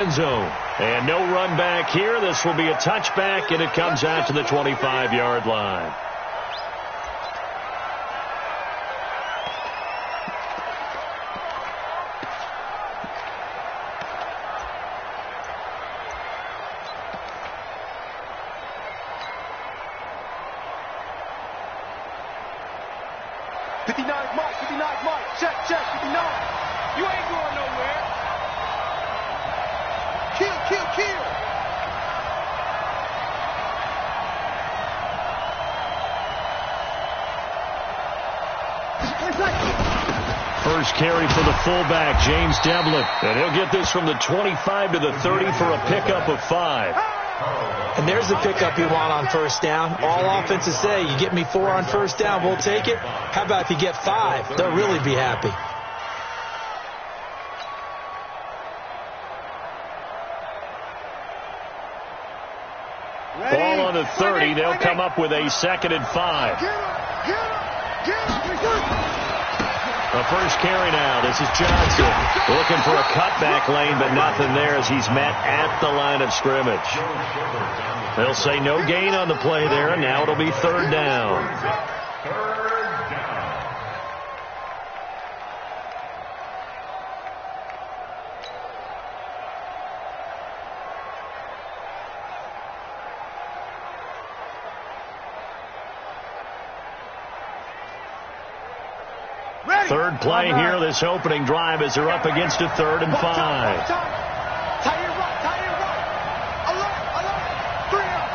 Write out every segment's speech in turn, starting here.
End zone. And no run back here. This will be a touchback, and it comes out to the 25-yard line. Check, 59. You ain't going nowhere. Kill. First carry for the fullback, James Devlin. And he'll get this from the 25 to the 30 for a pickup of 5. And there's the pickup you want on first down. All offenses say, you get me 4 on first down, we'll take it. How about if you get 5? They'll really be happy. Ball on the 30. They'll come up with a 2nd and 5. The first carry now. This is Johnson looking for a cutback lane, but nothing there as he's met at the line of scrimmage. They'll say no gain on the play there, and now it'll be 3rd down. Third play here, this opening drive, as they're up against a 3rd and 5. Tie your right. Alert. 3 out.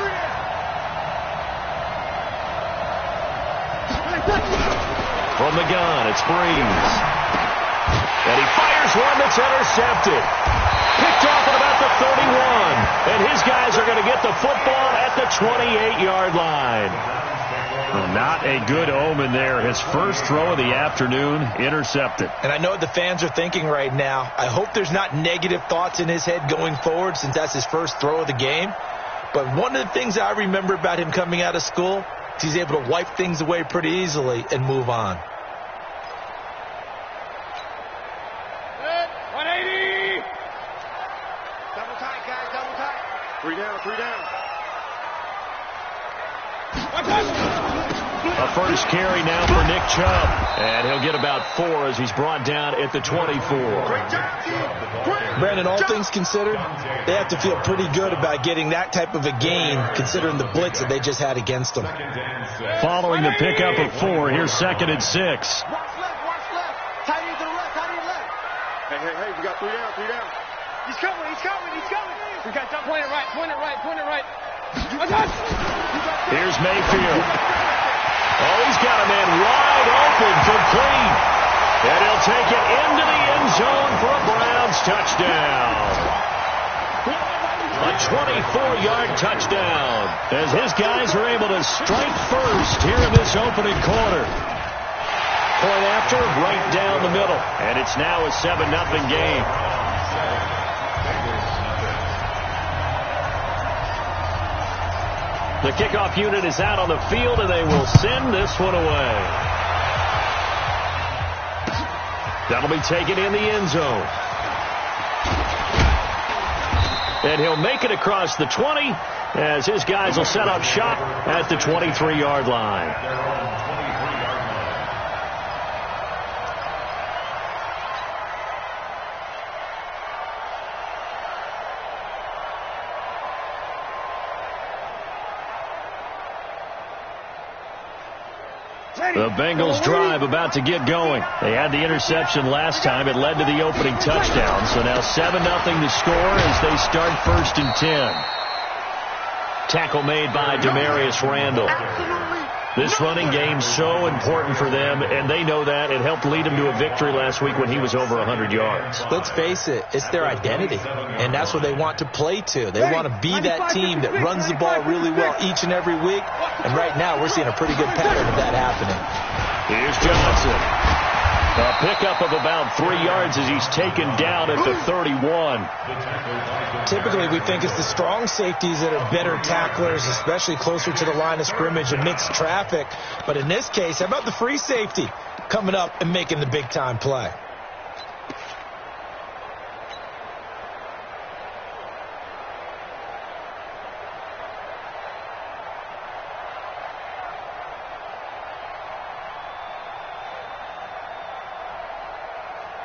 From the gun, it's Breeze. And he fires one that's intercepted. Picked off at about the 31. And his guys are going to get the football at the 28-yard line. Not a good omen there. His first throw of the afternoon intercepted. And I know what the fans are thinking right now. I hope there's not negative thoughts in his head going forward since that's his first throw of the game. But one of the things I remember about him coming out of school is he's able to wipe things away pretty easily and move on. Good. 180. Double tight, guys. Double tight. 3 down. A first carry now for Nick Chubb. And he'll get about 4 as he's brought down at the 24. Brandon, all things considered, they have to feel pretty good about getting that type of a gain considering the blitz that they just had against them. Following the pickup of 4, here's 2nd and 6. Watch left. Tight end to the left. Hey, you got 3 down. He's coming. We got to point it right. Here's Mayfield. Oh, he's got a man wide open, complete. And he'll take it into the end zone for a Browns touchdown. A 24-yard touchdown as his guys are able to strike first here in this opening quarter. Point after, right down the middle. And it's now a 7-0 game. The kickoff unit is out on the field, and they will send this one away. That'll be taken in the end zone. And he'll make it across the 20 as his guys will set up shop at the 23-yard line. The Bengals drive about to get going. They had the interception last time. It led to the opening touchdown. So now 7-0 to score as they start 1st and 10. Tackle made by Demarius Randall. This running game so important for them, and they know that. It helped lead them to a victory last week when he was over 100 yards. Let's face it, it's their identity, and that's what they want to play to. They want to be that team that runs the ball really well each and every week, and right now we're seeing a pretty good pattern of that happening. Here's Johnson. A pickup of about 3 yards as he's taken down at the 31. Typically, we think it's the strong safeties that are better tacklers, especially closer to the line of scrimmage amidst traffic. But in this case, how about the free safety coming up and making the big-time play?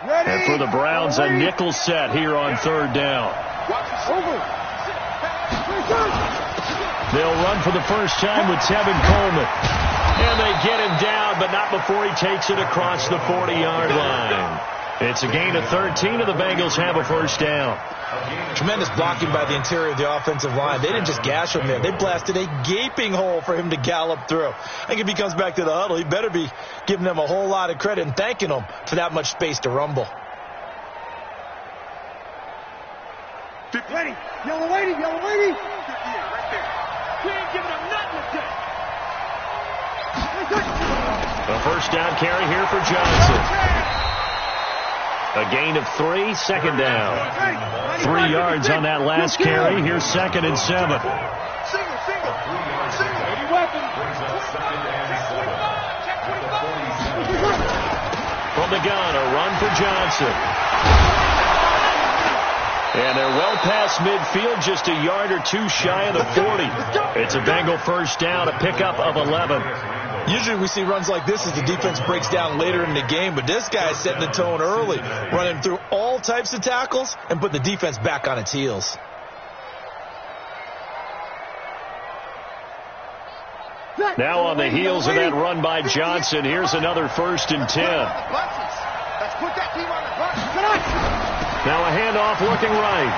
And for the Browns, a nickel set here on third down. They'll run for the first time with Tevin Coleman. And they get him down, but not before he takes it across the 40-yard line. It's a gain of 13, and the Bengals have a first down. Tremendous blocking by the interior of the offensive line. They didn't just gash him there. They blasted a gaping hole for him to gallop through. I think if he comes back to the huddle, he better be giving them a whole lot of credit and thanking them for that much space to rumble. Ready. Yellow lady. Right there. We ain't giving him nothing to take. A first down carry here for Johnson. A gain of 3, second down. 3 yards on that last carry. Here's 2nd and 7. Single. From the gun, a run for Johnson. And they're well past midfield, just a yard or 2 shy of the 40. It's a Bengal first down, a pickup of 11. Usually we see runs like this as the defense breaks down later in the game, but this guy is setting the tone early, running through all types of tackles and putting the defense back on its heels. Now on the heels of that run by Johnson, here's another 1st and 10. Let's put that team on the button. Now a handoff looking right.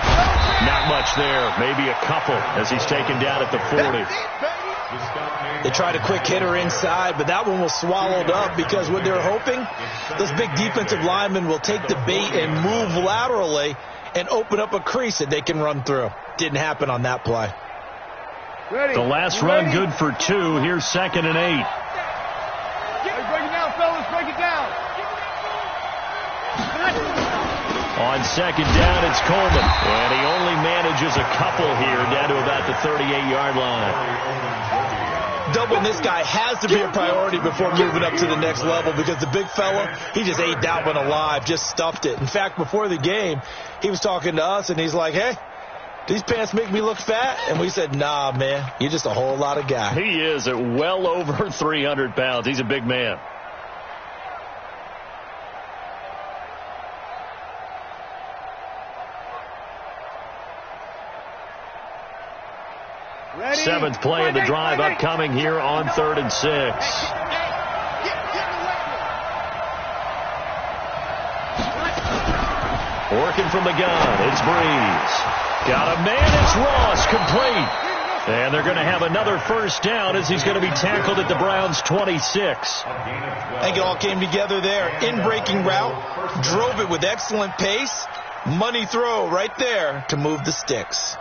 Not much there, maybe a couple as he's taken down at the 40. They tried a quick hitter inside, but that one was swallowed up because what they're hoping, those big defensive linemen will take the bait and move laterally and open up a crease that they can run through. Didn't happen on that play. Ready. The last run good for 2. Here's 2nd and 8. Break it down, fellas. Break it down. On 2nd down, it's Coleman. And he only manages a couple here down to about the 38-yard line. Doubling this guy has to be a priority before moving up to the next level because the big fella, he just ate that one alive, just stuffed it. In fact, before the game, he was talking to us, and he's like, hey, these pants make me look fat? And we said, nah, man, you're just a whole lot of guy. He is at well over 300 pounds. He's a big man. Ready. 7th play of the drive upcoming here on 3rd and 6. Working from the gun, it's Breeze. Got a man, it's Ross, complete. And they're going to have another first down as he's going to be tackled at the Browns' 26. I think it all came together there. In-breaking route, drove it with excellent pace. Money throw right there to move the sticks.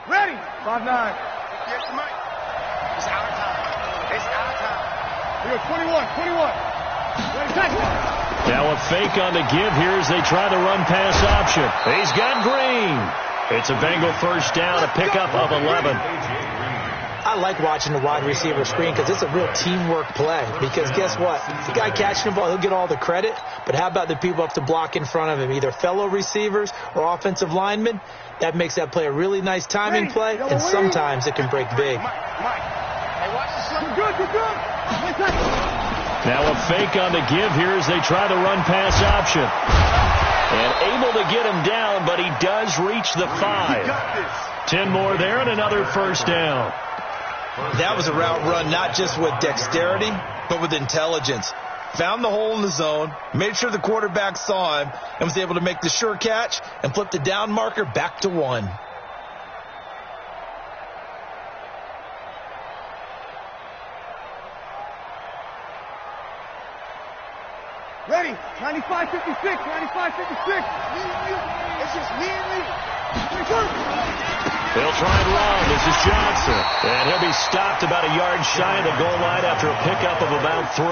Ready. 5-9. Yes, Mike. It's our time. It's our time. We got 21. Ready, tackle. Now a fake on the give here as they try the run-pass option. He's got Green. It's a Bengal first down, a pickup of 11. I like watching the wide receiver screen because it's a real teamwork play. Because guess what? The guy catching the ball, he'll get all the credit. But how about the people up to block in front of him, either fellow receivers or offensive linemen? That makes that play a really nice timing play, and sometimes it can break big. Hey, watch the slip. You're good. Now a fake on the give here as they try the run-pass option. And able to get him down, but he does reach the 5. 10 more there and another first down. That was a route run not just with dexterity, but with intelligence. Found the hole in the zone, made sure the quarterback saw him, and was able to make the sure catch and flip the down marker back to 1. Ready. 95-56. 95-56. It's just me and me. They'll try and run. This is Johnson. And he'll be stopped about a yard shy of the goal line after a pickup of about 3.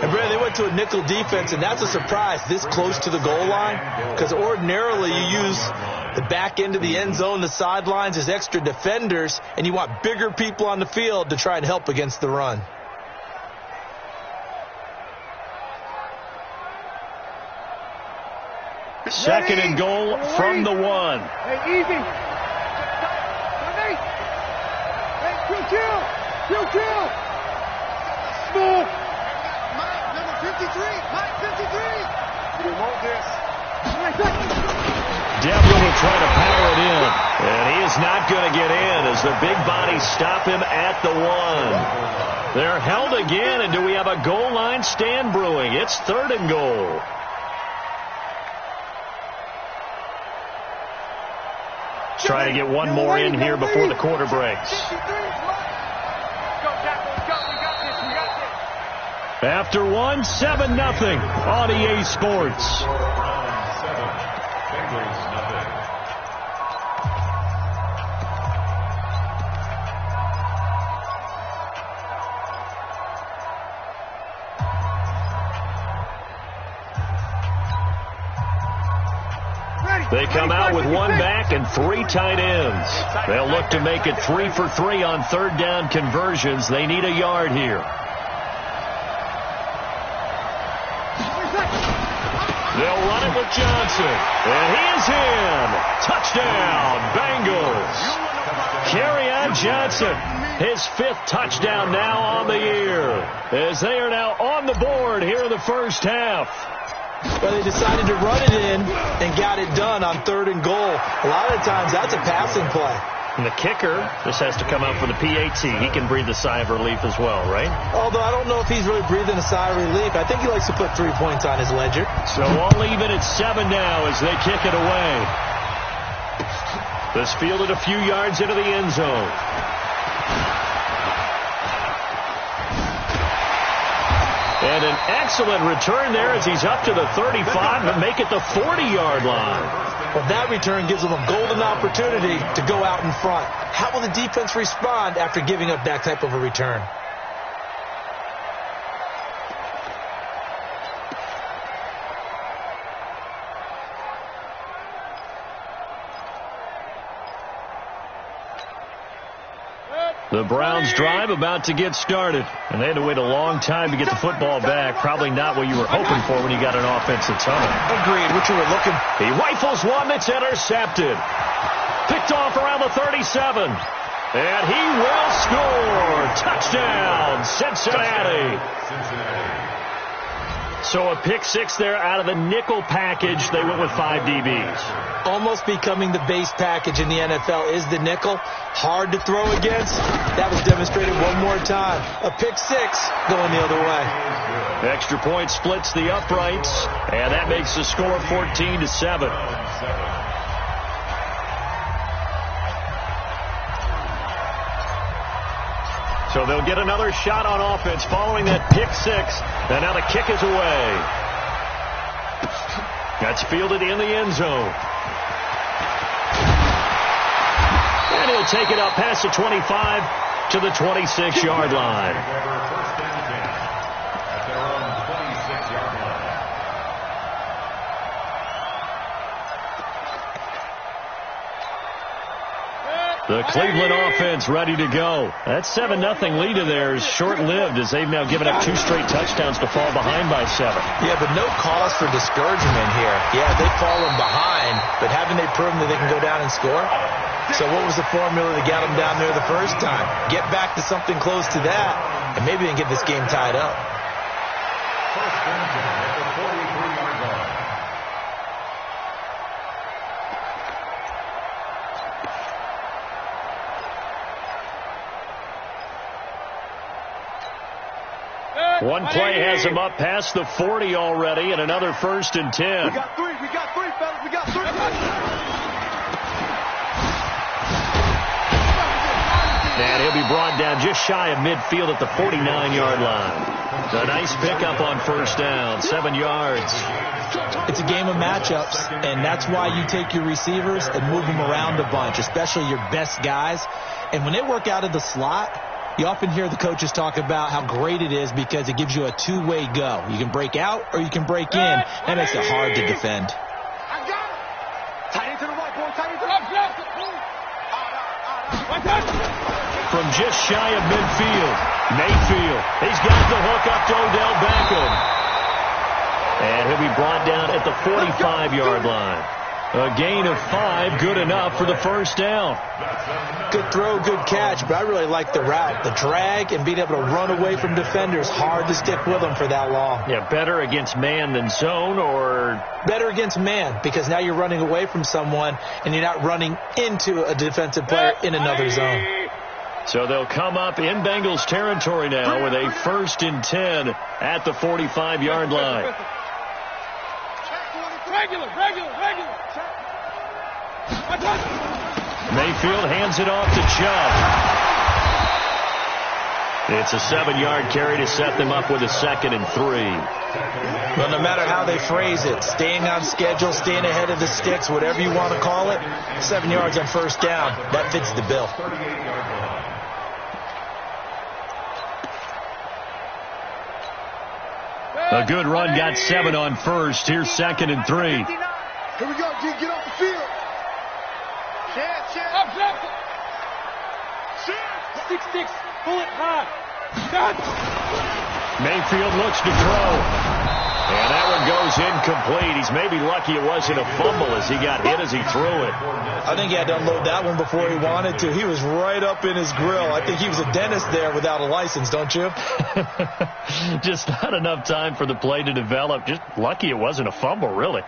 And Brad, they went to a nickel defense, and that's a surprise this close to the goal line, because ordinarily you use the back end of the end zone, the sidelines as extra defenders, and you want bigger people on the field to try and help against the run. Second and goal from the 1. Hey, easy. Chill. Smooth. Mike, number 53. Mike, 53. We want this. Devlin will try to power it in, and he is not going to get in as the big bodies stop him at the 1. They're held again, and do we have a goal line stand brewing? It's third and goal. Try to get one more in here before the quarter breaks. After 1, 7-0 on EA Sports. They come out with one back and 3 tight ends. They'll look to make it 3 for 3 on third down conversions. They need a yard here. They'll run it with Johnson. And he is in. Touchdown, Bengals. Kerryon Johnson, his 5th touchdown now on the year, as they are now on the board here in the first half. Well, they decided to run it in and got it done on third and goal. A lot of the times that's a passing play. And the kicker just has to come out for the PAT. He can breathe a sigh of relief as well, right? Although I don't know if he's really breathing a sigh of relief. I think he likes to put 3 points on his ledger. So I'll leave it at 7 now as they kick it away. This fielded a few yards into the end zone. And an excellent return there as he's up to the 35 and make it the 40-yard line. Well, that return gives them a golden opportunity to go out in front. How will the defense respond after giving up that type of a return? The Browns drive about to get started, and they had to wait a long time to get the football back. Probably not what you were hoping for when you got an offensive tunnel. Agreed, what you were looking for. He rifles one that's intercepted. Picked off around the 37. And he will score. Touchdown, Cincinnati. So a pick 6 there out of the nickel package. They went with 5 DBs. Almost becoming the base package in the NFL is the nickel. Hard to throw against. That was demonstrated one more time. A pick 6 going the other way. Extra point splits the uprights, and that makes the score 14-7. So they'll get another shot on offense following that pick 6. And now the kick is away. That's fielded in the end zone. And he'll take it up past the 25 to the 26-yard line. The Cleveland offense ready to go. That 7-0 lead of theirs short-lived as they've now given up 2 straight touchdowns to fall behind by 7. Yeah, but no cause for discouragement here. Yeah, they've fallen behind, but haven't they proven that they can go down and score? So what was the formula that got them down there the first time? Get back to something close to that, and maybe they can get this game tied up. First down at the 43-yard line. One play has him up past the 40 already, and another 1st and 10. We got 3, fellas. We got 3. And he'll be brought down just shy of midfield at the 49-yard line. A nice pickup on first down, 7 yards. It's a game of matchups, and that's why you take your receivers and move them around a bunch, especially your best guys. And when they work out of the slot, You often hear the coaches talk about how great it is because it gives you a two-way go. You can break out or you can break in. That makes it hard to defend. I got it. Tight into the right, boy. Tight into the right. From just shy of midfield, Mayfield. He's got the hook up to Odell Beckham. And he'll be brought down at the 45-yard line. A gain of 5, good enough for the first down. Good throw, good catch, but I really like the route. The drag and being able to run away from defenders, hard to stick with them for that long. Yeah, better against man than zone, or? Better against man, because now you're running away from someone and you're not running into a defensive player in another zone. So they'll come up in Bengals territory now with a 1st and 10 at the 45-yard line. Regular. Mayfield hands it off to Chubb. It's a 7-yard carry to set them up with a 2nd and 3. Well, no matter how they phrase it, staying on schedule, staying ahead of the sticks, whatever you want to call it, 7 yards on 1st down, that fits the bill. A good run got 7 on 1st. Here's 2nd and 3. Here we go, G. Get off the field. Shit. Up. Shit. 6. Pull it high. Got. Mayfield looks to throw. And that one goes incomplete. He's maybe lucky it wasn't a fumble as he got hit as he threw it. I think he had to unload that one before he wanted to. He was right up in his grill. I think he was a dentist there without a license, don't you? Just not enough time for the play to develop. Just lucky it wasn't a fumble, really.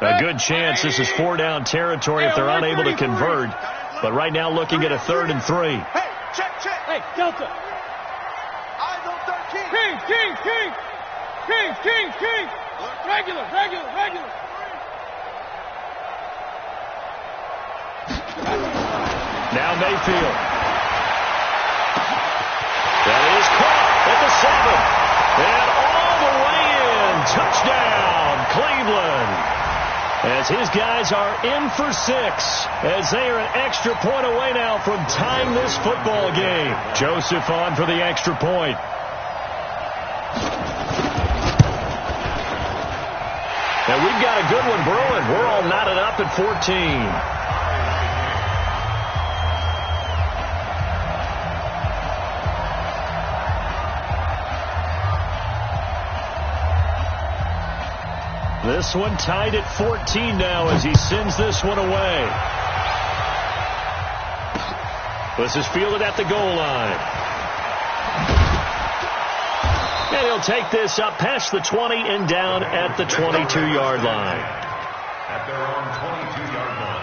A good chance this is 4-down territory if they're unable to convert. But right now looking at a 3rd and 3. Hey, check. Hey, Delta. Eyes on 13. King. Regular. Now Mayfield. That is caught at the 7. And all the way in. Touchdown, Cleveland. As his guys are in for 6, as they are an extra point away now from tying this football game. Joseph on for the extra point. And we've got a good one brewing. We're all knotted up at 14. This one tied at 14 now as he sends this one away. This is fielded at the goal line. And he'll take this up past the 20 and down at the 22-yard line. At their own 22-yard line.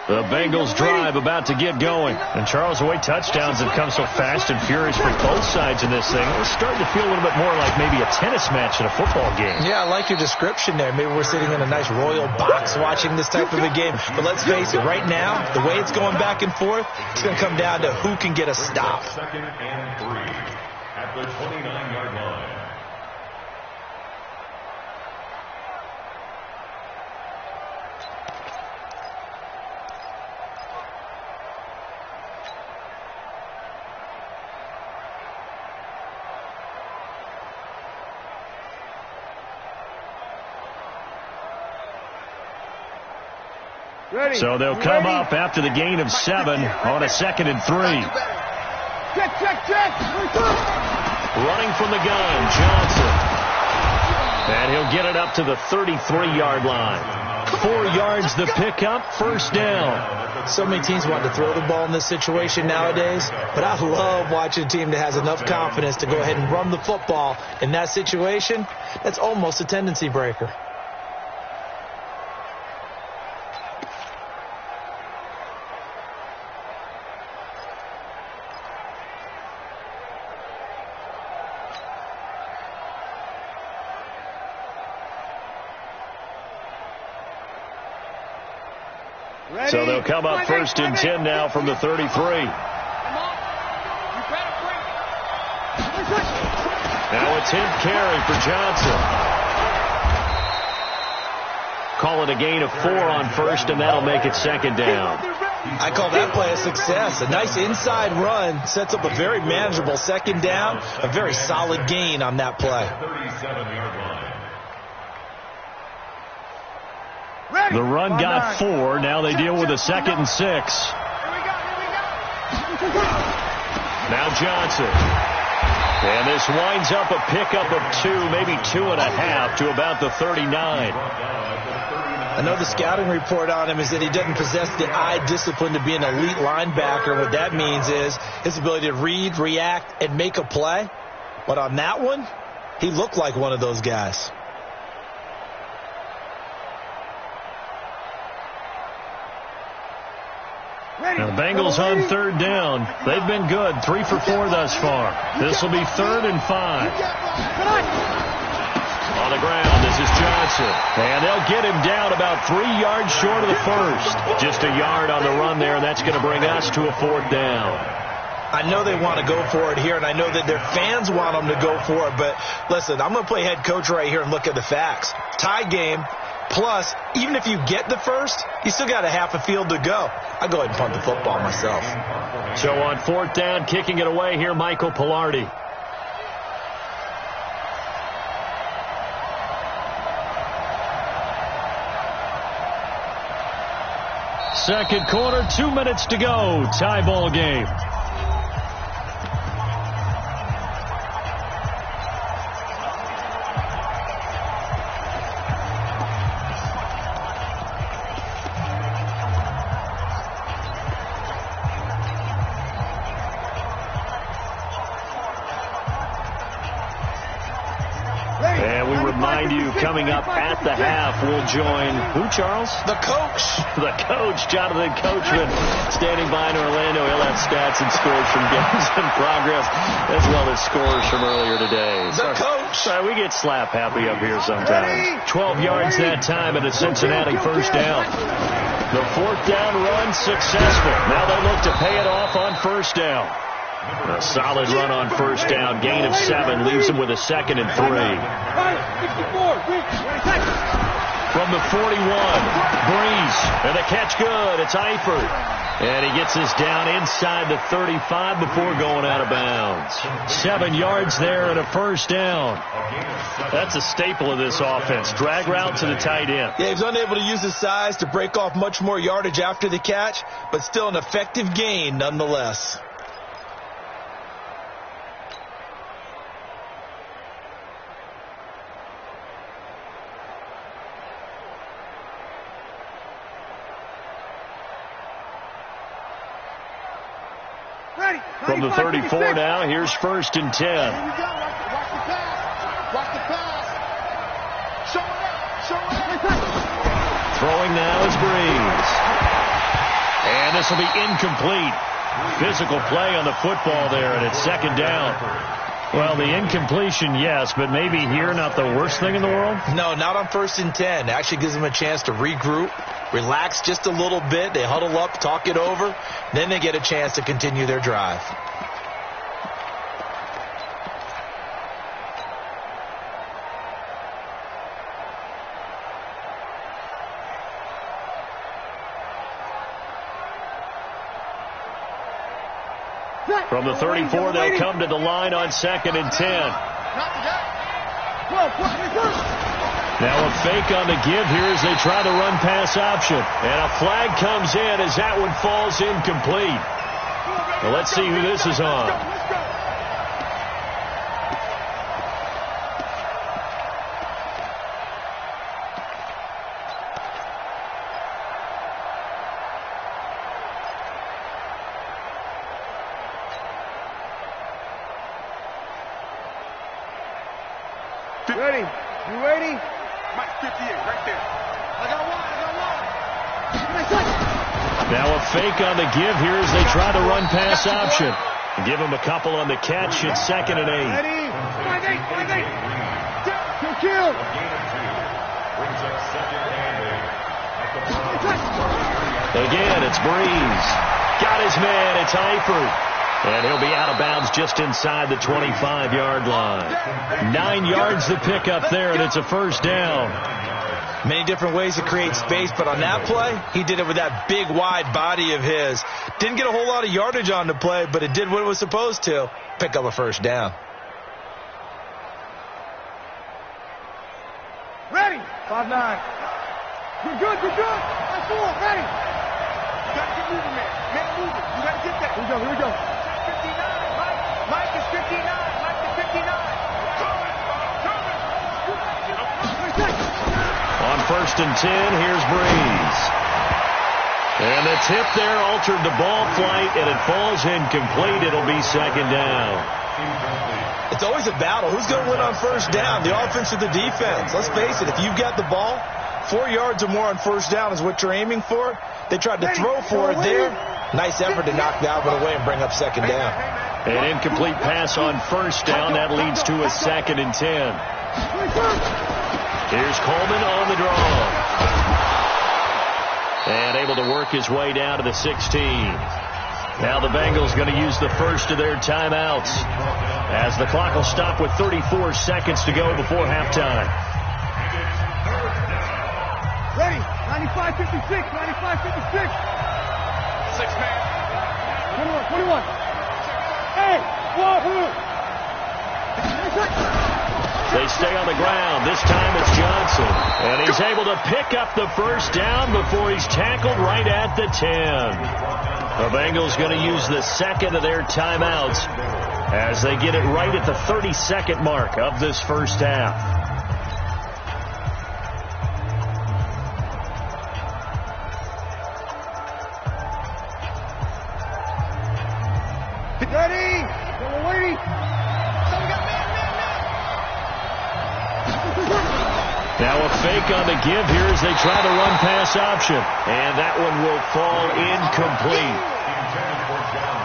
The Bengals drive about to get going. And Charles, the way touchdowns have come so fast and furious for both sides in this thing, it's starting to feel a little bit more like maybe a tennis match in a football game. Yeah, I like your description there. Maybe we're sitting in a nice royal box watching this type of a game. But let's face it, right now, the way it's going back and forth, it's going to come down to who can get a stop. 2nd and 3 at the 29-yard line. So they'll come up after the gain of 7 on a 2nd and 3. Check. Running from the gun, Johnson. And he'll get it up to the 33-yard line. 4 yards the pickup, 1st down. So many teams want to throw the ball in this situation nowadays, but I love watching a team that has enough confidence to go ahead and run the football in that situation. That's almost a tendency breaker. So they'll come up first and 10 now from the 33. Now it's him carry for Johnson. Call it a gain of 4 on first, and that'll make it second down. I call that play a success. A nice inside run sets up a very manageable second down, a very solid gain on that play. The run got 4. Now they deal with a 2nd and 6. Now Johnson. And this winds up a pickup of 2, maybe 2.5 to about the 39. I know the scouting report on him is that he doesn't possess the eye discipline to be an elite linebacker. What that means is his ability to read, react, and make a play. But on that one, he looked like one of those guys. Now the Bengals on 3rd down. They've been good, 3 for 4 thus far. This will be 3rd and 5. On the ground, this is Johnson. And they'll get him down about 3 yards short of the first. Just a yard on the run there, and that's going to bring us to a 4th down. I know they want to go for it here, and I know that their fans want them to go for it. But listen, I'm going to play head coach right here and look at the facts. Tie game. Plus, even if you get the first, you still got a half a field to go. I go ahead and punt the football myself. So on 4th down, kicking it away here, Michael Pilardi. Second quarter, 2 minutes to go. Tie ball game. Coming up at the half, we'll join who, Charles? The coach. The coach, Jonathan Coachman, standing by in Orlando. He'll have stats and scores from games in progress, as well as scores from earlier today. The coach. Sorry, we get slap happy up here sometimes. 12 yards that time at a Cincinnati first down. The 4th down run successful. Now they look to pay it off on first down. A solid run on first down. Gain of 7 leaves him with a 2nd and 3. From the 41, Breeze, and the catch good. It's Eifert. And he gets us down inside the 35 before going out of bounds. 7 yards there and a first down. That's a staple of this offense. Drag route to the tight end. Yeah, he was unable to use his size to break off much more yardage after the catch, but still an effective gain nonetheless. From the 34 now, here's 1st and 10. Watch the pass. Show it up. Throwing now is Breeze. And this will be incomplete. Physical play on the football there, and it's 2nd down. Well, the incompletion, yes, but maybe here not the worst thing in the world? No, not on 1st and 10. It actually gives them a chance to regroup, relax just a little bit. They huddle up, talk it over. Then they get a chance to continue their drive. From the 34, they'll come to the line on 2nd and 10. Now a fake on the give here as they try the run pass option. And a flag comes in as that one falls incomplete. Well, let's see who this is on. Ready? You ready? Mike 58, right there. I got one. Now a fake on the give here as they try the run pass option. Give him a couple on the catch. It's 2nd and 8. Ready? 5-8. Kill. Again, it's Breeze. Got his man. It's Eifert. And he'll be out of bounds just inside the 25-yard line. 9 yards to pick up there, and it's a first down. Many different ways to create space, but on that play, he did it with that big, wide body of his. Didn't get a whole lot of yardage on the play, but it did what it was supposed to. Pick up a first down. Ready. 5-9. You're good. 5-4. Ready. You got to get moving, man. Man, moving. You got to get that. Here we go. 59. Mike is 59. Mike is 59. On 1st and 10, here's Breeze. And the tip there altered the ball flight, and it falls incomplete. It'll be second down. It's always a battle. Who's going to win on first down, the offense or the defense? Let's face it, if you've got the ball, 4 yards or more on first down is what you're aiming for. They tried to throw for it there. Nice effort to knock that one away and bring up second down. An incomplete pass on first down. That leads to a 2nd and 10. Here's Coleman on the draw. And able to work his way down to the 16. Now the Bengals going to use the first of their timeouts, as the clock will stop with 34 seconds to go before halftime. Ready. 95-56. 95-56. 6 man. 21. Hey, Wahoo. They stay on the ground. This time it's Johnson. And he's able to pick up the first down before he's tackled right at the 10. The Bengals going to use the second of their timeouts as they get it right at the 30-second mark of this first half. Ready. Wait. Now a fake on the give here as they try the run pass option. And that one will fall incomplete.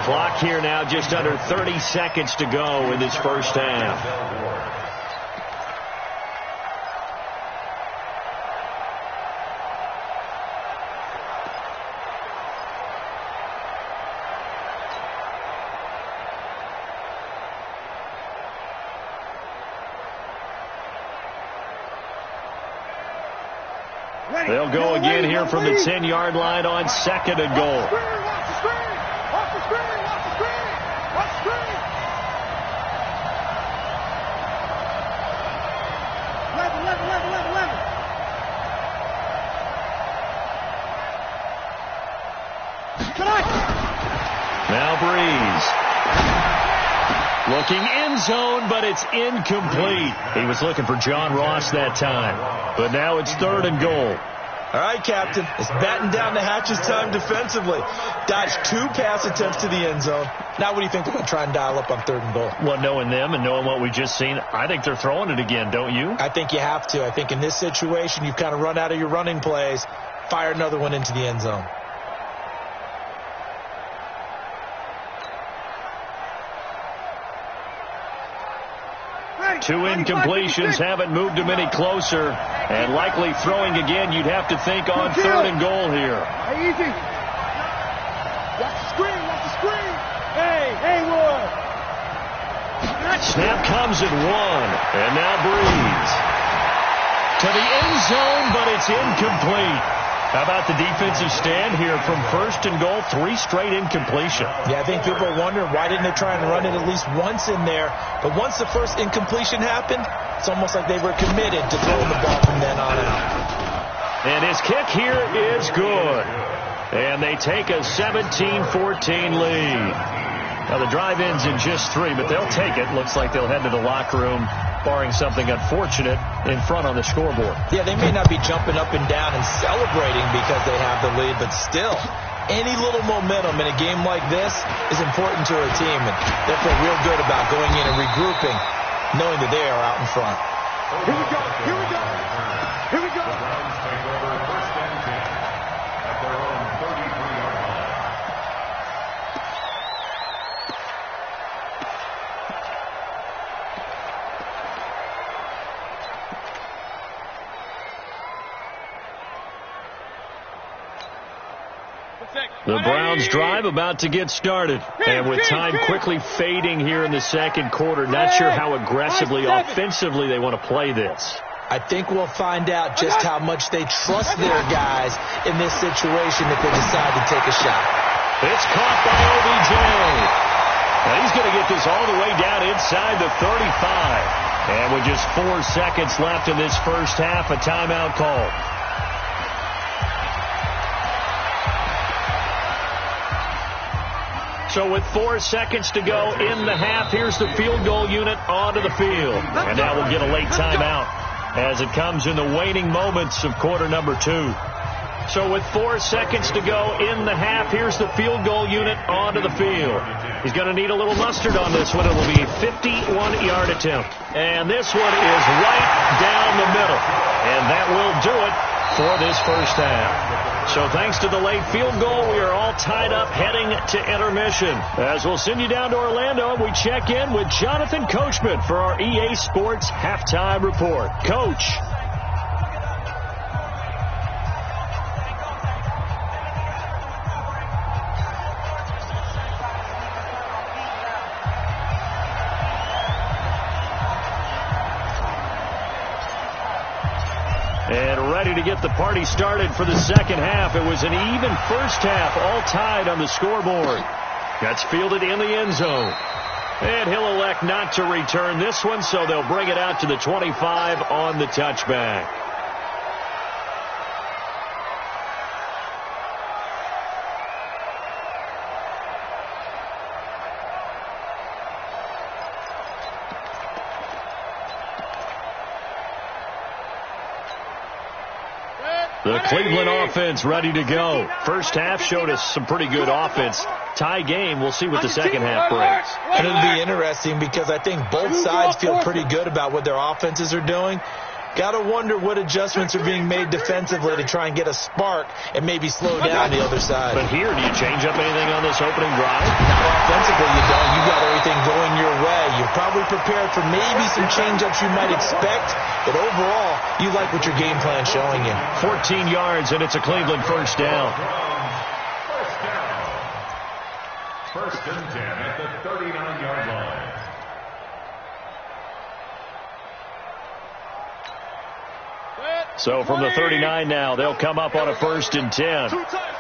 Clock here now just under 30 seconds to go in this first half. They'll go again here from the 10-yard line on 2nd and goal. Watch the screen. Now Breeze. Looking end zone, but it's incomplete. He was looking for John Ross that time. But now it's 3rd and goal. All right, Captain. It's batten down the hatches time defensively. Dodged 2 pass attempts to the end zone. Now what do you think they're going to try and dial up on 3rd and goal? Well, knowing them and knowing what we just seen, I think they're throwing it again, don't you? I think you have to. I think in this situation, you've kind of run out of your running plays. Fire another one into the end zone. Two incompletions haven't moved him any closer. And likely throwing again, you'd have to think on 3rd and goal here. Hey, easy. Watch the screen. Hey, Wood. Snap comes at 1. And now Breeze. To the end zone, but it's incomplete. How about the defensive stand here from 1st and goal? 3 straight incompletion. Yeah, I think people are wondering why didn't they try and run it at least once in there. But once the first incompletion happened, it's almost like they were committed to throwing the ball from then on out. And his kick here is good. And they take a 17-14 lead. Now the drive ends in just 3, but they'll take it. Looks like they'll head to the locker room, barring something unfortunate in front on the scoreboard. Yeah, they may not be jumping up and down and celebrating because they have the lead, but still, any little momentum in a game like this is important to a team, and they feel real good about going in and regrouping, knowing that they are out in front. Here we go. The Browns drive about to get started. And with time quickly fading here in the second quarter, not sure how aggressively, offensively they want to play this. I think we'll find out just how much they trust their guys in this situation if they decide to take a shot. It's caught by OBJ. Now he's going to get this all the way down inside the 35. And with just 4 seconds left in this first half, a timeout call. So with 4 seconds to go in the half, here's the field goal unit onto the field. And now we'll get a late timeout as it comes in the waning moments of quarter number 2. So with 4 seconds to go in the half, here's the field goal unit onto the field. He's going to need a little mustard on this one. It will be a 51-yard attempt. And this one is right down the middle. And that will do it for this first half. So thanks to the late field goal, we are all tied up heading to intermission. As we'll send you down to Orlando, and we check in with Jonathan Coachman for our EA Sports Halftime Report. Coach. And ready to get the party started for the second half. It was an even first half, all tied on the scoreboard. That's fielded in the end zone. And he'll elect not to return this one, so they'll bring it out to the 25 on the touchback. The Cleveland offense ready to go. First half showed us some pretty good offense. Tie game. We'll see what the second half brings. And it'll be interesting because I think both sides feel pretty good about what their offenses are doing. Got to wonder what adjustments are being made defensively to try and get a spark and maybe slow down the other side. But here, do you change up anything on this opening drive? Not offensively, you don't. You got everything going your way. You're probably prepared for maybe some change-ups you might expect, but overall, you like what your game plan's showing you. 14 yards, and it's a Cleveland first down. First and 10 at the 39-yard line. So from the 39 now, they'll come up on a first and 10. Two times.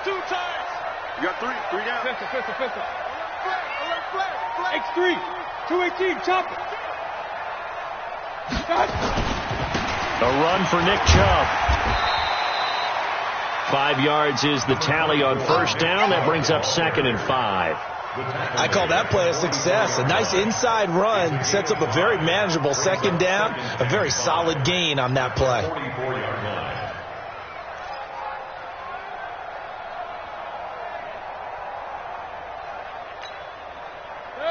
You got three down. Pistol. X3, 218, chop it. A run for Nick Chubb. 5 yards is the tally on first down. That brings up 2nd and 5. I call that play a success. A nice inside run sets up a very manageable second down. A very solid gain on that play.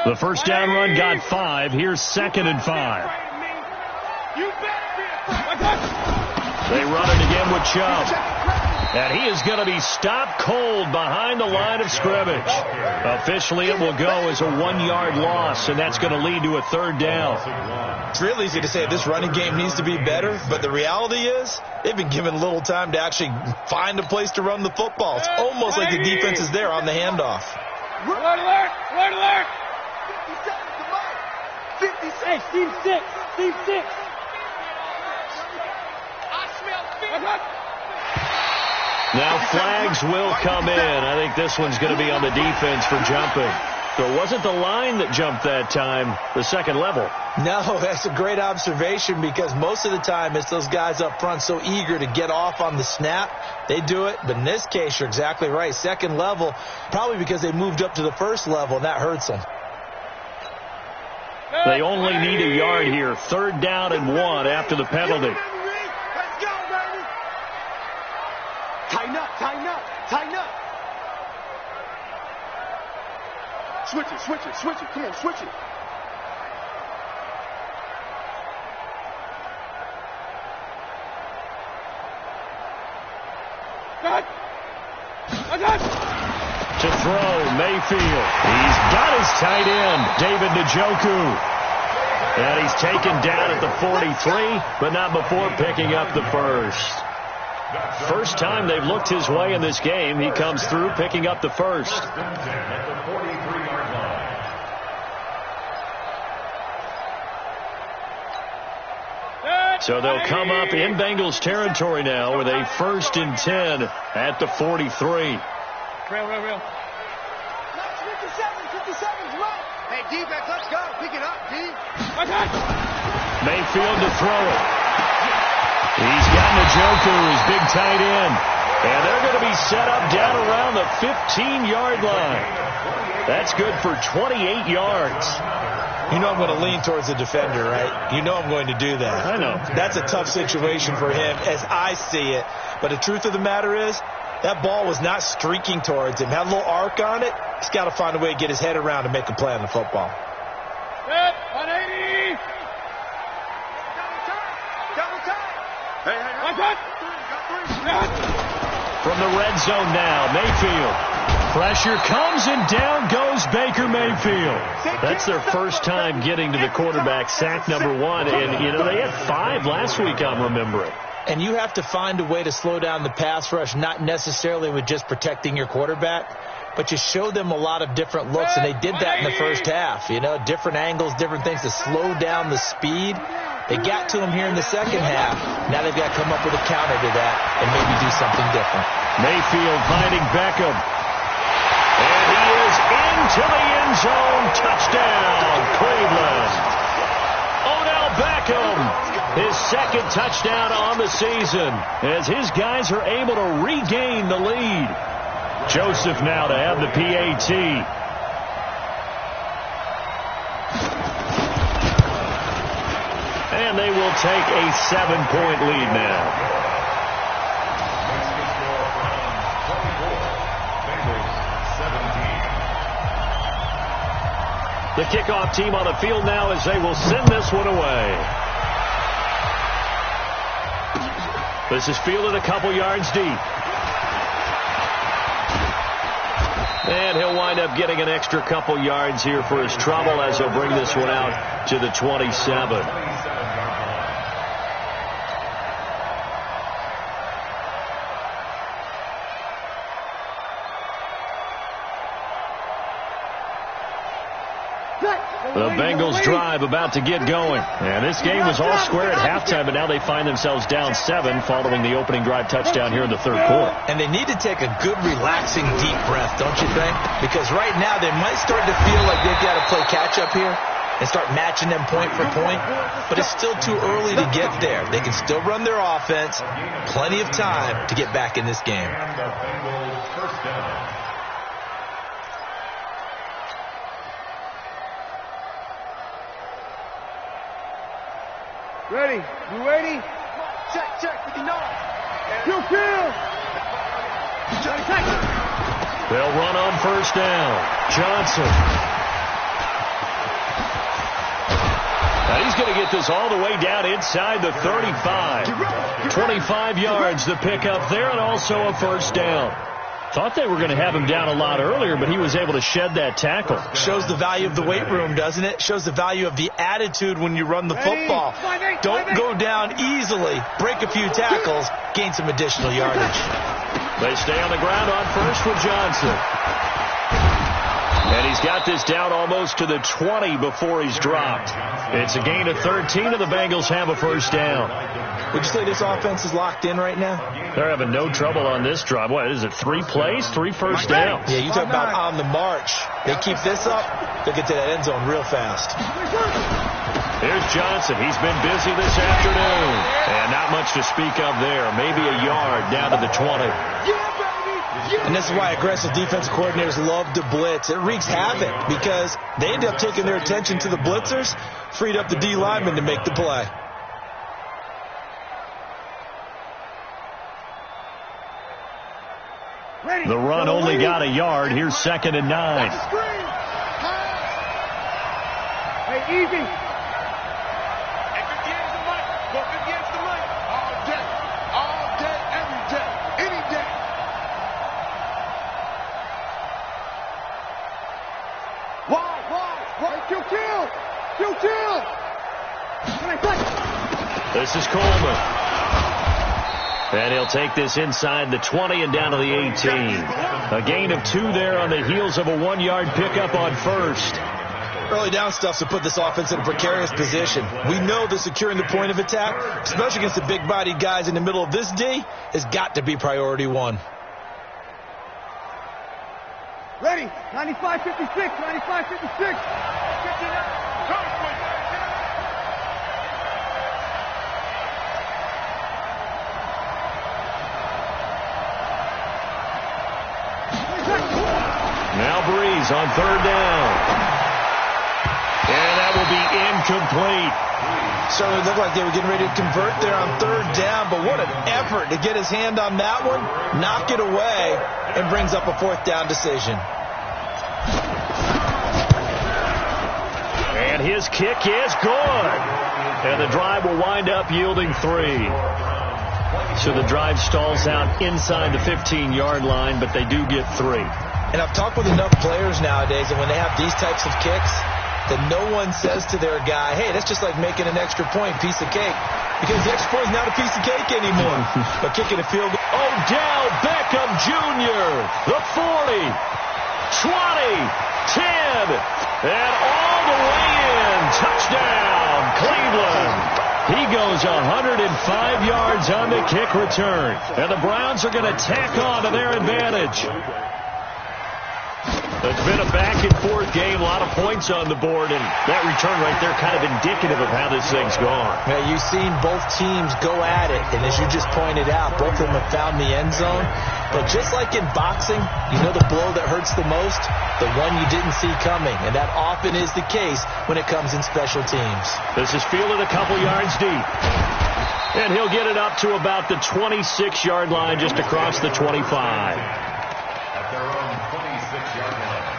The first down run got 5. Here's 2nd and 5. They run it again with Chubb. And he is going to be stopped cold behind the line of scrimmage. Officially, it will go as a 1-yard loss, and that's going to lead to a third down. It's real easy to say this running game needs to be better, but the reality is they've been given little time to actually find a place to run the football. It's almost like the defense is there on the handoff. Alert! 57 to 56. Hey, Steve 6. I smell fear. Now flags will come in. I think this one's going to be on the defense for jumping. So it wasn't the line that jumped that time, the second level. No, that's a great observation because most of the time it's those guys up front so eager to get off on the snap. They do it, but in this case, you're exactly right. Second level, probably because they moved up to the first level, and that hurts them. They only need a yard here. 3rd down and 1 after the penalty. Tighten up. Switch it. Come on, switch it. To throw, Mayfield. He's got his tight end, David Njoku. And he's taken down at the 43, but not before picking up the first. First time they've looked his way in this game. He comes through picking up the first. First and 10 at the 43-yard line. So they'll come up in Bengals territory now with a 1st and 10 at the 43. Real. 57, 57's right. Hey, defense, let's go. Pick it up, D. Mayfield to throw it. He's gotten a joker, his big tight end. And they're going to be set up down around the 15-yard line. That's good for 28 yards. You know I'm going to lean towards the defender, right? You know I'm going to do that. I know. That's a tough situation for him as I see it. But the truth of the matter is, that ball was not streaking towards him. Had a little arc on it. He's got to find a way to get his head around and make a play on the football. 180. Double time. Hey. From the red zone now, Mayfield. Pressure comes and down goes Baker Mayfield. That's their first time getting to the quarterback, sack number 1. And, you know, they had 5 last week, I'm remembering. And you have to find a way to slow down the pass rush, not necessarily with just protecting your quarterback, but you show them a lot of different looks, and they did that in the first half. You know, different angles, different things to slow down the speed. They got to him here in the second half. Now they've got to come up with a counter to that and maybe do something different. Mayfield finding Beckham. And he is into the end zone. Touchdown, Cleveland. Odell Beckham, his second touchdown on the season as his guys are able to regain the lead. Joseph now to have the PAT. And they will take a 7-point lead now. The kickoff team on the field now as they will send this one away. This is fielded a couple yards deep. And he'll wind up getting an extra couple yards here for his trouble as he'll bring this one out to the 27. The Bengals drive about to get going. And this game was all square at halftime, but now they find themselves down 7 following the opening drive touchdown here in the third quarter. And they need to take a good, relaxing, deep breath, don't you think? Because right now they might start to feel like they've got to play catch-up here and start matching them point for point. But it's still too early to get there. They can still run their offense. Plenty of time to get back in this game. And the Bengals first down. Ready? You ready? Check. 59. Kill. They'll run on first down. Johnson. Now he's going to get this all the way down inside the 35. 25 yards the pickup there, and also a first down. Thought they were going to have him down a lot earlier, but he was able to shed that tackle. Shows the value of the weight room, doesn't it? Shows the value of the attitude when you run the football. Don't go down easily. Break a few tackles. Gain some additional yardage. They stay on the ground on first with Johnson. And he's got this down almost to the 20 before he's dropped. It's a gain of 13, and the Bengals have a first down. Would you say this offense is locked in right now? They're having no trouble on this drive. What is it, 3 plays, 3 first downs? Yeah, you talk about on the march. They keep this up, they'll get to that end zone real fast. Here's Johnson. He's been busy this afternoon. And not much to speak of there. Maybe a yard down to the 20. And this is why aggressive defensive coordinators love to blitz. It wreaks havoc because they end up taking their attention to the blitzers, freed up the D lineman to make the play. The run only got a yard. Here's 2nd and 9. Hey, easy. Hey, 50 yards the money. Go 50 yards the money. All day, every day, any day. Why? Kill. This is Coleman. And he'll take this inside the 20 and down to the 18. A gain of 2 there on the heels of a 1-yard pickup on first. Early down stuff to put this offense in a precarious position. We know that securing the point of attack, especially against the big-bodied guys in the middle of this D, has got to be priority 1. Ready. 95-56. 95-56. Now Breeze on 3rd down. And that will be incomplete. Certainly looked like they were getting ready to convert there on 3rd down, but what an effort to get his hand on that one, knock it away, and brings up a 4th down decision. And his kick is good. And the drive will wind up yielding 3. So the drive stalls out inside the 15-yard line, but they do get 3. And I've talked with enough players nowadays, and when they have these types of kicks, that no one says to their guy, hey, that's just like making an extra point, piece of cake. Because the extra point is not a piece of cake anymore. But kicking a field goal. Odell Beckham Jr., the 40, 20, 10, and all the way in. Touchdown, Cleveland. He goes 105 yards on the kick return. And the Browns are going to tack on to their advantage. It's been a back-and-forth game, a lot of points on the board, and that return right there kind of indicative of how this thing's gone. Yeah, you've seen both teams go at it, and as you just pointed out, both of them have found the end zone. But just like in boxing, you know the blow that hurts the most? The one you didn't see coming, and that often is the case when it comes in special teams. This is fielded a couple yards deep. And he'll get it up to about the 26-yard line, just across the 25. At their own 26-yard line.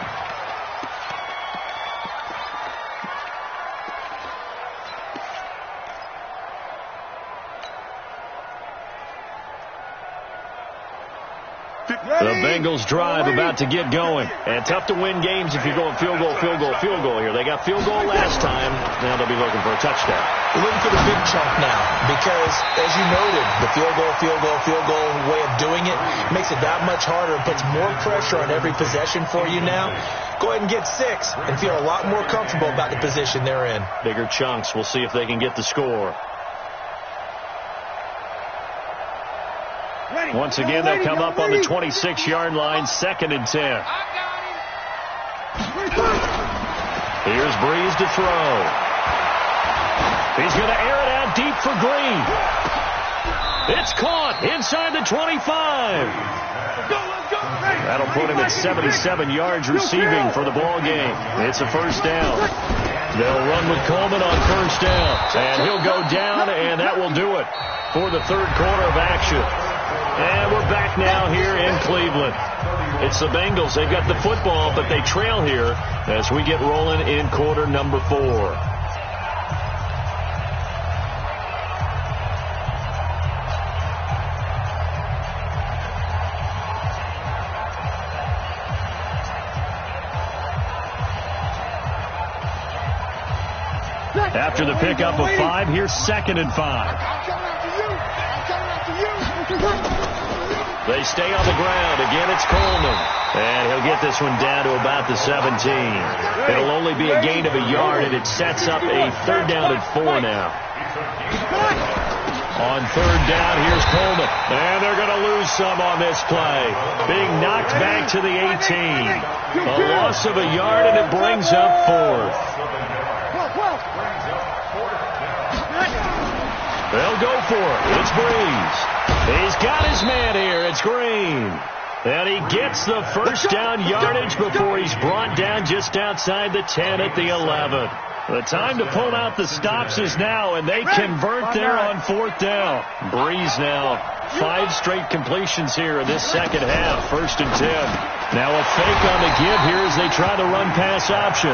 The Bengals drive about to get going. And tough to win games if you're going field goal here. They got field goal last time. Now they'll be looking for a touchdown. They're looking for the big chunk now because, as you noted, the field goal way of doing it makes it that much harder and puts more pressure on every possession for you now. Go ahead and get 6 and feel a lot more comfortable about the position they're in. Bigger chunks. We'll see if they can get the score. Once again, they'll come up on the 26-yard line, 2nd and 10. Here's Breeze to throw. He's going to air it out deep for Green. It's caught inside the 25. That'll put him at 77 yards receiving for the ball game. It's a 1st down. They'll run with Coleman on 1st down. And he'll go down, and that will do it for the 3rd quarter of action. And we're back now here in Cleveland. It's the Bengals. They've got the football, but they trail here as we get rolling in quarter number 4. After the pickup of 5, here's 2nd and 5. They stay on the ground. Again, it's Coleman. And he'll get this one down to about the 17. It'll only be a gain of a yard, and it sets up a 3rd down and 4 now. On 3rd down, here's Coleman. And they're going to lose some on this play. Being knocked back to the 18. A loss of a yard, and it brings up 4th. They'll go for it. It's Breeze. He's got his man here. It's Green. And he gets the 1st down yardage before he's brought down just outside the 10 at the 11. The time to pull out the stops is now, and they convert there on 4th down. Breeze now 5 straight completions here in this 2nd half. 1st and 10. Now a fake on the give here as they try the run pass option.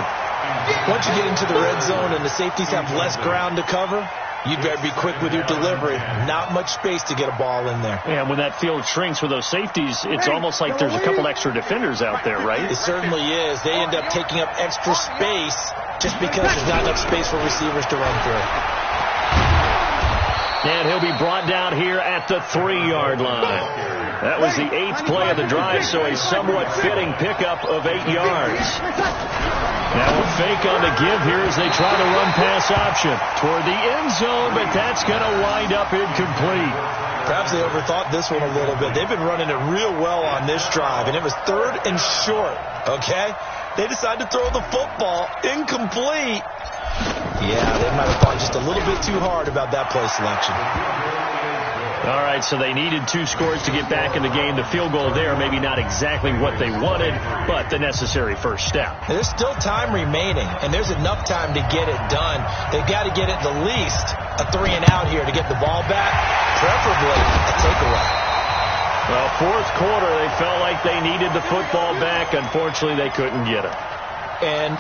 Once you get into the red zone and the safeties have less ground to cover, you better be quick with your delivery. Not much space to get a ball in there. And when that field shrinks with those safeties, it's almost like there's a couple extra defenders out there, right? It certainly is. They end up taking up extra space just because there's not enough space for receivers to run through. And he'll be brought down here at the 3-yard line. That was the 8th play of the drive, so a somewhat fitting pickup of 8 yards. Now a fake on the give here as they try the run-pass option toward the end zone, but that's going to wind up incomplete. Perhaps they overthought this one a little bit. They've been running it real well on this drive, and it was 3rd and short, okay? They decided to throw the football incomplete. Yeah, they might have thought just a little bit too hard about that play selection. All right, so they needed 2 scores to get back in the game. The field goal there, maybe not exactly what they wanted, but the necessary first step. There's still time remaining, and there's enough time to get it done. They've got to get it the least a 3-and-out here to get the ball back, preferably a takeaway. Well, 4th quarter, they felt like they needed the football back. Unfortunately, they couldn't get it. And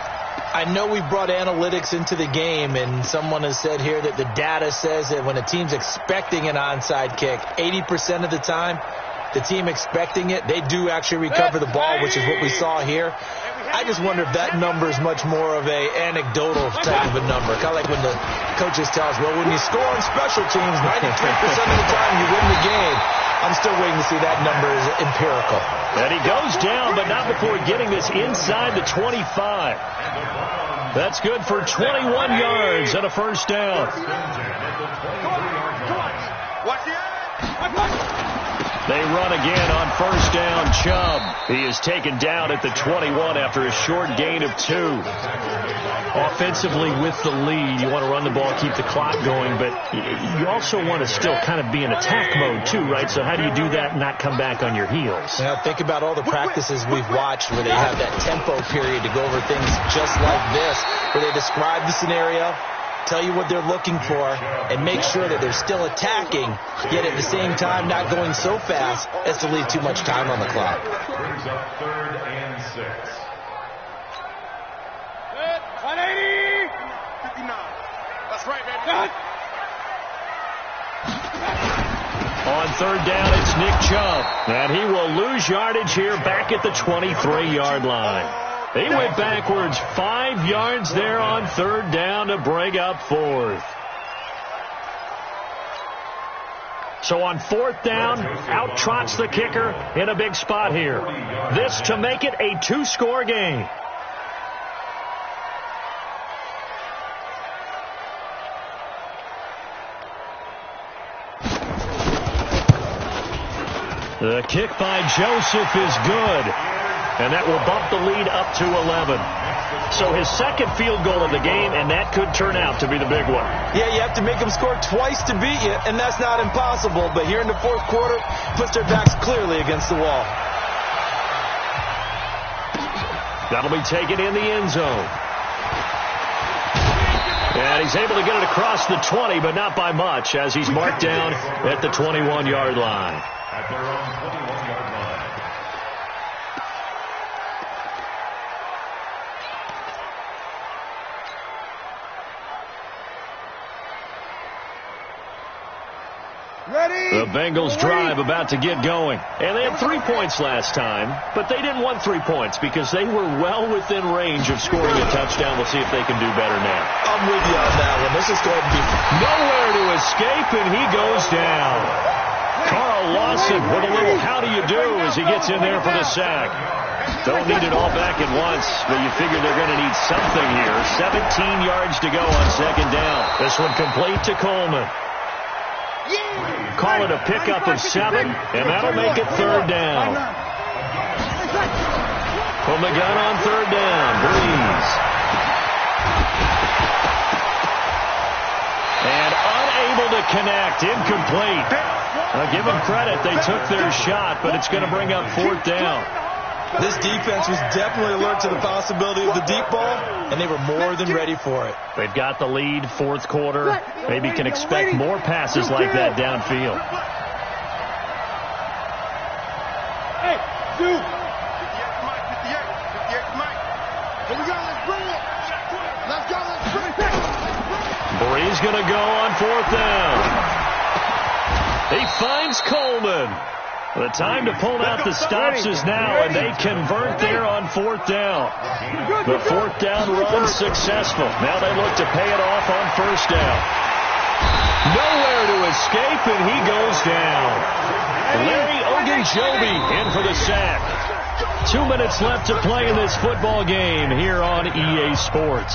I know we brought analytics into the game, and someone has said here that the data says that when a team's expecting an onside kick, 80% of the time, the team expecting it, they do actually recover the ball, which is what we saw here. I just wonder if that number is much more of a anecdotal type of a number. Kind of like when the coaches tell us, well, when you score on special teams, 93% of the time you win the game. I'm still waiting to see that number is empirical. And he goes down, but not before getting this inside the 25. That's good for 21 yards and a first down. They run again on first down. Chubb. He is taken down at the 21 after a short gain of 2. Offensively with the lead, you want to run the ball, keep the clock going, but you also want to still kind of be in attack mode too, right? So how do you do that and not come back on your heels? Now think about all the practices we've watched where they have that tempo period to go over things just like this, where they describe the scenario, tell you what they're looking for, and make sure that they're still attacking, yet at the same time not going so fast as to leave too much time on the clock. Brings up 3rd and 6. 180! 59. That's right, baby. On 3rd down, it's Nick Chubb. And he will lose yardage here back at the 23-yard line. He went backwards 5 yards there on 3rd down to bring up 4th. So on 4th down, out trots the kicker in a big spot here. This to make it a 2-score game. The kick by Joseph is good, and that will bump the lead up to 11. So his 2nd field goal of the game, and that could turn out to be the big one. Yeah, you have to make them score twice to beat you, and that's not impossible. But here in the 4th quarter, puts their backs clearly against the wall. That'll be taken in the end zone. And he's able to get it across the 20, but not by much, as he's marked down at the 21-yard line. At their own 21-yard line. Ready? The Bengals drive about to get going. And they had 3 points last time, but they didn't want 3 points because they were well within range of scoring a touchdown. We'll see if they can do better now. I'm with you on that one. This is going to be nowhere to escape, and he goes down. Carl Lawson with a little how do you do as he gets in there for the sack. Don't need it all back at once, but you figure they're going to need something here. 17 yards to go on 2nd down. This one complete to Coleman. Call it a pickup of 7, and that'll make it 3rd down. From the gun on 3rd down, Breeze. And unable to connect, incomplete. Now give them credit, they took their shot, but it's going to bring up 4th down. This defense was definitely alert to the possibility of the deep ball, and they were more than ready for it. They've got the lead, 4th quarter. Maybe can expect more passes like that downfield. Hey, dude. 58, Mike. Here we go, let's bring it. Let's go, let's bring it. Breeze going to go on 4th down. He finds Coleman. The time to pull out the stops is now, and they convert there on 4th down. The 4th down run successful. Now they look to pay it off on 1st down. Nowhere to escape, and he goes down. Larry Ogunjobi in for the sack. 2 minutes left to play in this football game here on EA Sports.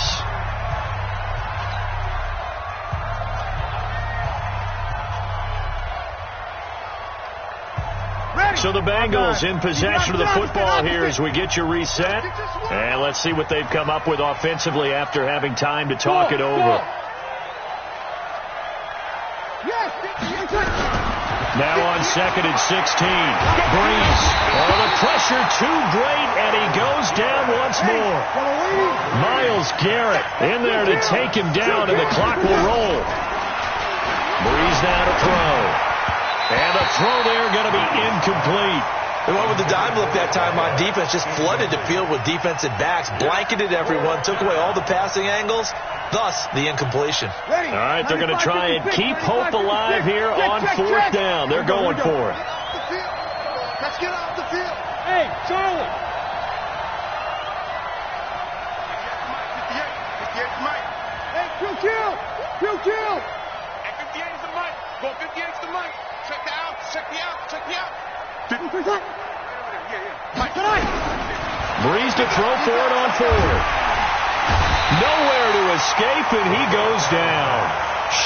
So the Bengals in possession of the football here as we get you reset. And let's see what they've come up with offensively after having time to talk it over. Now on 2nd and 16. Breeze. Oh, the pressure too great, and he goes down once more. Myles Garrett in there to take him down, and the clock will roll. Breeze now to throw. And the throw there going to be incomplete. They went with the dime look that time on defense, just flooded the field with defensive backs, blanketed everyone, took away all the passing angles, thus the incompletion. All right, they're going to try and keep hope alive here on 4th down. They're going for it. Let's get off the field. Hey, Charlie. 58's Mike. Hey, kill. At 58 is the Mike. Go 58 is the Mike. Check the out. Mike. Breeze to throw for it on 4th. Nowhere to escape, and he goes down.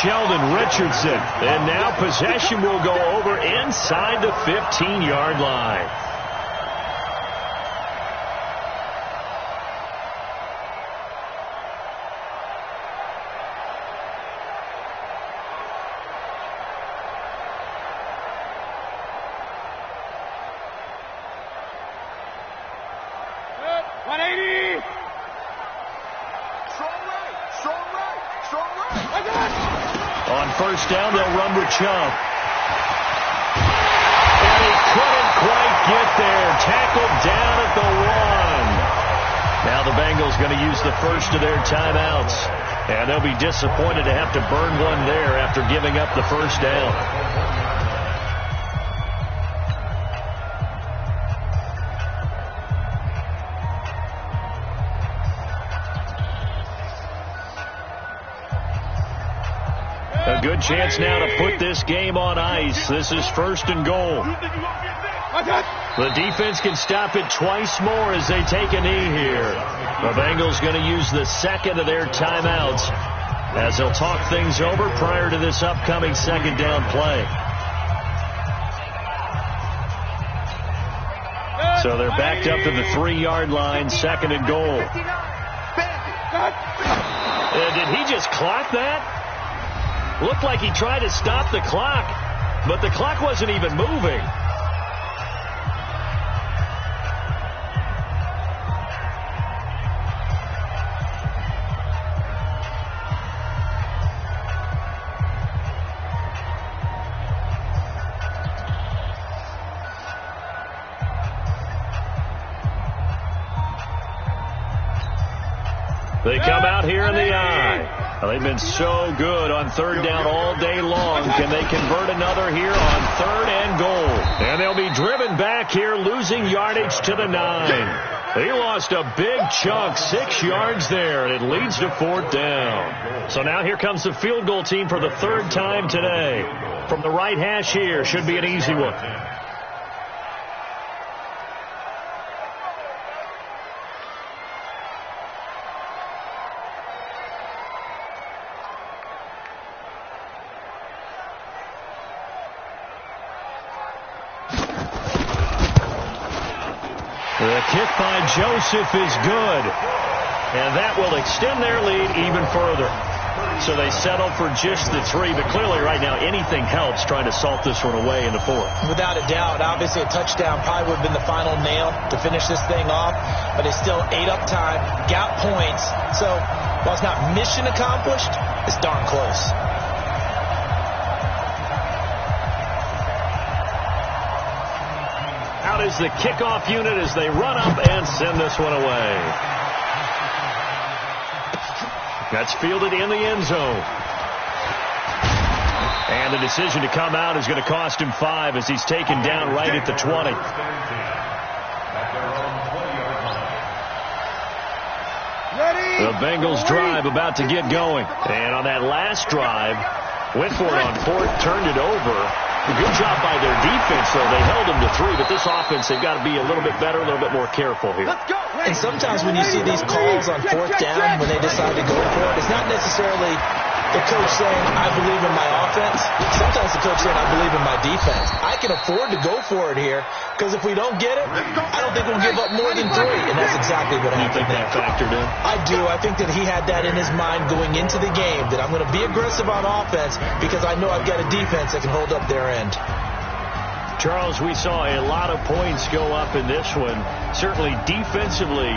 Sheldon Richardson. And now possession will go over inside the 15-yard line. On 1st down, they'll run with Chubb. And he couldn't quite get there. Tackled down at the 1. Now the Bengals going to use the first of their timeouts. And they'll be disappointed to have to burn one there after giving up the first down. A good chance now to put this game on ice. This is 1st and goal. The defense can stop it twice more as they take a knee here. The Bengals going to use the second of their timeouts as they'll talk things over prior to this upcoming 2nd down play. So they're backed up to the 3-yard line, 2nd and goal. Did he just clock that? Looked like he tried to stop the clock, but the clock wasn't even moving. They come out here in the eye. They've been so good on 3rd down all day long. Can they convert another here on 3rd and goal? And they'll be driven back here, losing yardage to the 9. He lost a big chunk, 6 yards there, and it leads to 4th down. So now here comes the field goal team for the 3rd time today. From the right hash here, should be an easy one. The kick by Joseph is good, and that will extend their lead even further. So they settle for just the 3, but clearly right now anything helps trying to salt this one away in the 4th. Without a doubt, obviously a touchdown probably would have been the final nail to finish this thing off, but it's still ate up time, got points, so while it's not mission accomplished, it's darn close. Out is the kickoff unit as they run up and send this one away. That's fielded in the end zone. And the decision to come out is going to cost him 5 as he's taken down right at the 20. The Bengals drive about to get going. And on that last drive, Went for it on fourth, turned it over. Good job by their defense, though. They held them to 3, but this offense, they've got to be a little bit better, a little bit more careful here. Let's go. And sometimes when you see these calls on fourth down, when they decide to go for it, it's not necessarily the coach saying, I believe in my offense. Sometimes the coach saying, I believe in my defense. I can afford to go for it here, because if we don't get it, I don't think we'll give up more than 3. And that's exactly what happened. You think that factored in? I do. I think that he had that in his mind going into the game, that I'm going to be aggressive on offense because I know I've got a defense that can hold up their end. Charles, we saw a lot of points go up in this one. Certainly defensively,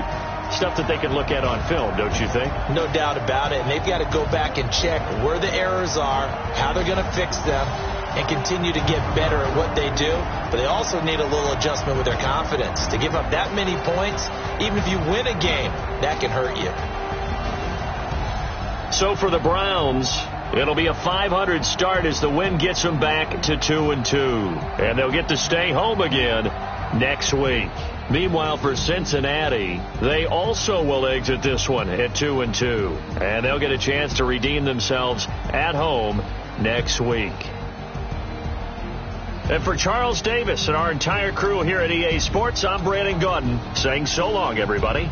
stuff that they can look at on film, don't you think? No doubt about it. And they've got to go back and check where the errors are, how they're going to fix them, and continue to get better at what they do. But they also need a little adjustment with their confidence. To give up that many points, even if you win a game, that can hurt you. So for the Browns, it'll be a 500 start as the win gets them back to 2-2. And they'll get to stay home again next week. Meanwhile, for Cincinnati, they also will exit this one at 2-2. And they'll get a chance to redeem themselves at home next week. And for Charles Davis and our entire crew here at EA Sports, I'm Brandon Gaudin saying so long, everybody.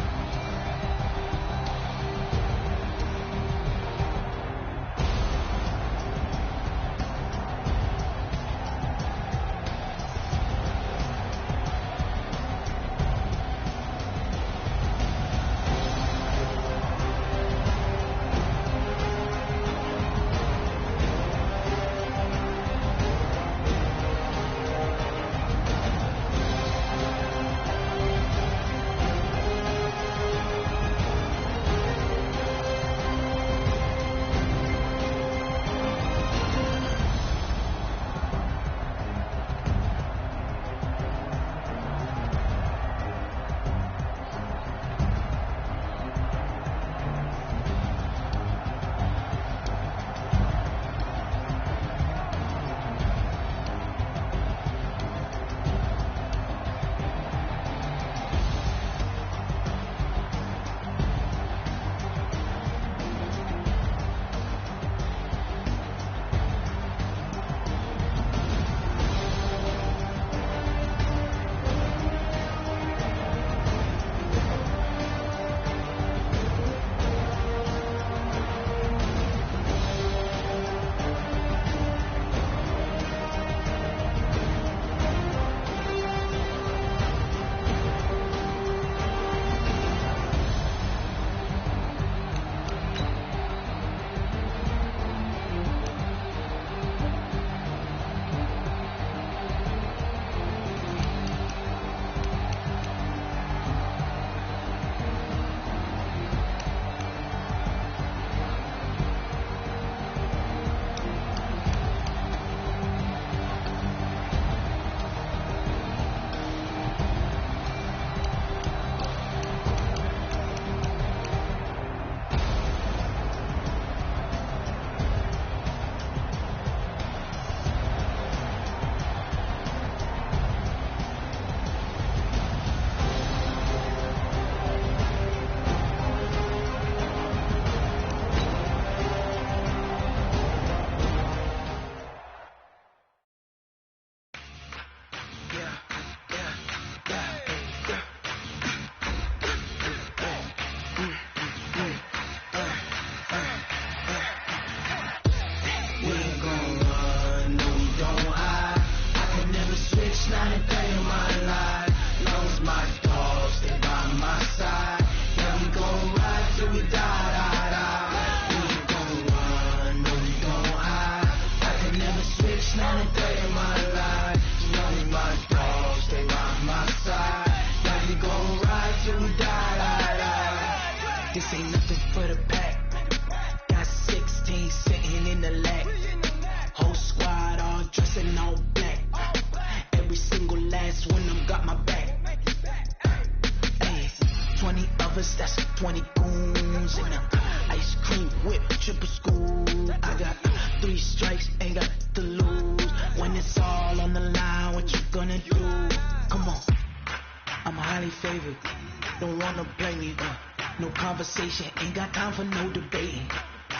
Ain't got time for no debating.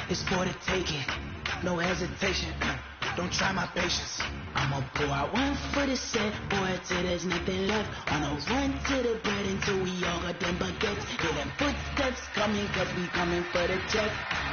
It's for the taking. no hesitation. Don't try my patience. I'ma pour out one for the set, boy, till there's nothing left. On a run to the bread until we all got them baguettes. Hear them footsteps coming, cause we coming for the check.